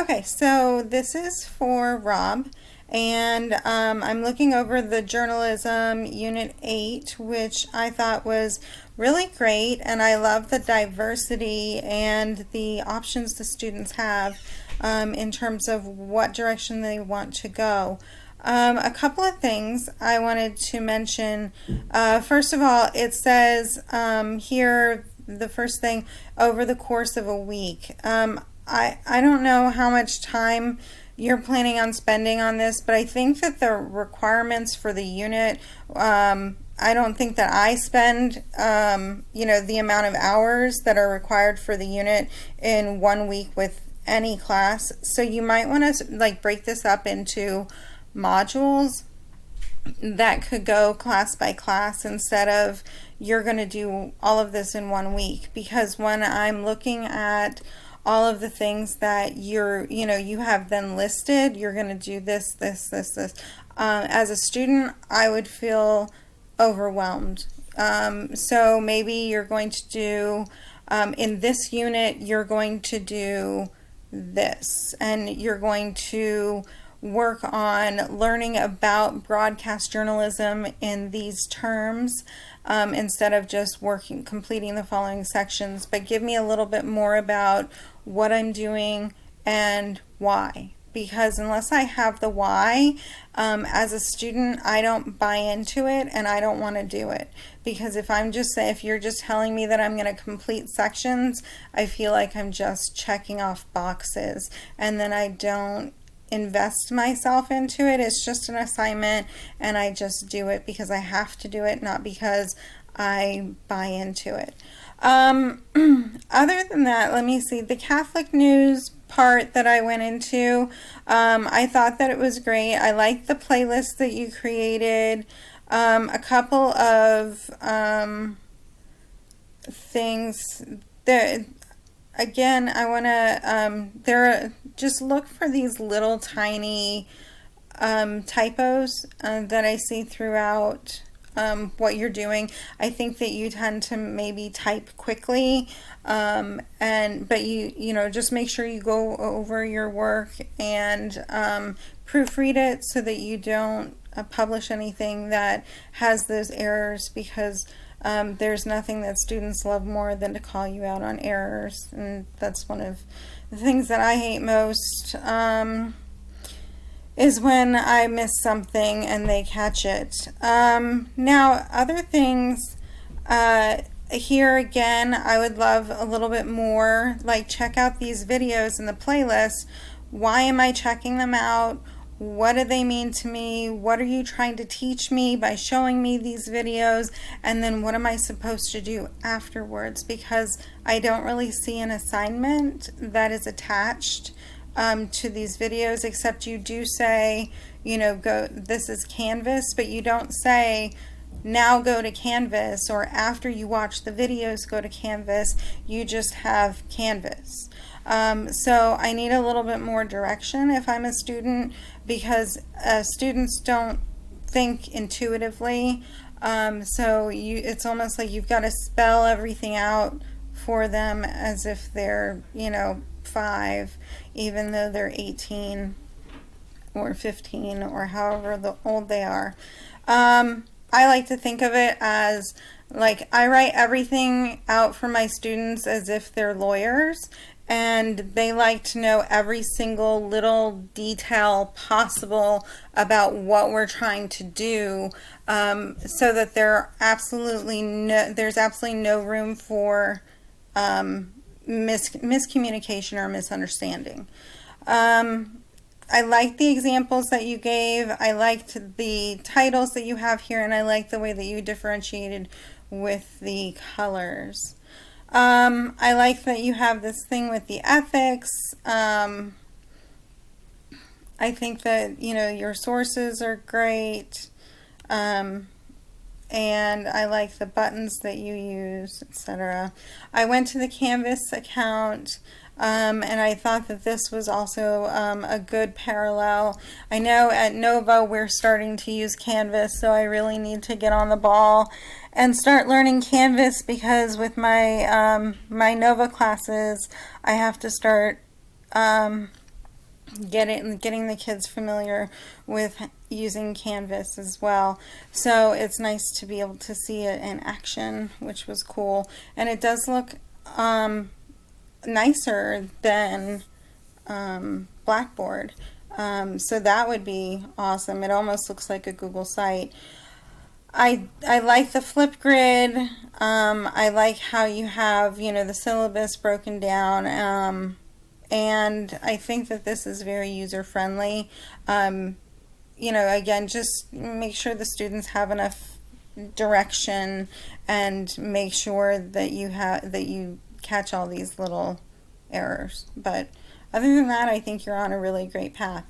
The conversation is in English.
Okay, so this is for Rob, and I'm looking over the journalism Unit 8, which I thought was really great, and I love the diversity and the options the students have in terms of what direction they want to go. A couple of things I wanted to mention. First of all, it says here, the first thing, over the course of a week. I don't know how much time you're planning on spending on this, but I think that the requirements for the unit, I don't think that I spend, the amount of hours that are required for the unit in 1 week with any class. So you might want to break this up into modules that could go class by class instead of you're going to do all of this in 1 week, because when I'm looking at all of the things that you have then listed, you're going to do this. As a student, I would feel overwhelmed. So maybe you're going to do, in this unit, you're going to do this, and you're going to work on learning about broadcast journalism in these terms, instead of just completing the following sections, but give me a little bit more about what I'm doing and why. Because unless I have the why, as a student, I don't buy into it and I don't want to do it. Because if you're just telling me that I'm going to complete sections, I feel like I'm just checking off boxes, and then I don't invest myself into it. It's just an assignment and I just do it because I have to do it, not because I buy into it. Other than that, let me see, the Catholic news part that I went into, I thought that it was great. I liked the playlist that you created. A couple of things there. Again, I want to just look for these little tiny typos that I see throughout what you're doing. I think that you tend to maybe type quickly, but you just make sure you go over your work and proofread it so that you don't publish anything that has those errors, because there's nothing that students love more than to call you out on errors, and that's one of the things that I hate most, is when I miss something and they catch it. Now, other things, here again, I would love a little bit more, check out these videos in the playlist. Why am I checking them out? What do they mean to me? What are you trying to teach me by showing me these videos? And then what am I supposed to do afterwards? Because I don't really see an assignment that is attached to these videos, except you do say, this is Canvas, but you don't say, now go to Canvas, or after you watch the videos, go to Canvas. You just have Canvas. So I need a little bit more direction if I'm a student, because students don't think intuitively. So it's almost like you've got to spell everything out for them as if they're, 5, even though they're 18 or 15 or however old they are. I like to think of it as I write everything out for my students as if they're lawyers, and they like to know every single little detail possible about what we're trying to do, so that there's absolutely no room for miscommunication or misunderstanding. I liked the examples that you gave. I liked the titles that you have here, and I liked the way that you differentiated with the colors. I like that you have this thing with the ethics. I think that, your sources are great. And I like the buttons that you use, etc. I went to the Canvas account, and I thought that this was also a good parallel. I know at Nova we're starting to use Canvas, so I really need to get on the ball and start learning Canvas, because with my my Nova classes, I have to start getting the kids familiar with using Canvas as well. So it's nice to be able to see it in action, which was cool. And it does look nicer than Blackboard. So that would be awesome. It almost looks like a Google site. I like the Flipgrid. I like how you have, the syllabus broken down. And I think that this is very user friendly. Again, just make sure the students have enough direction and make sure that you catch all these little errors. But other than that, I think you're on a really great path.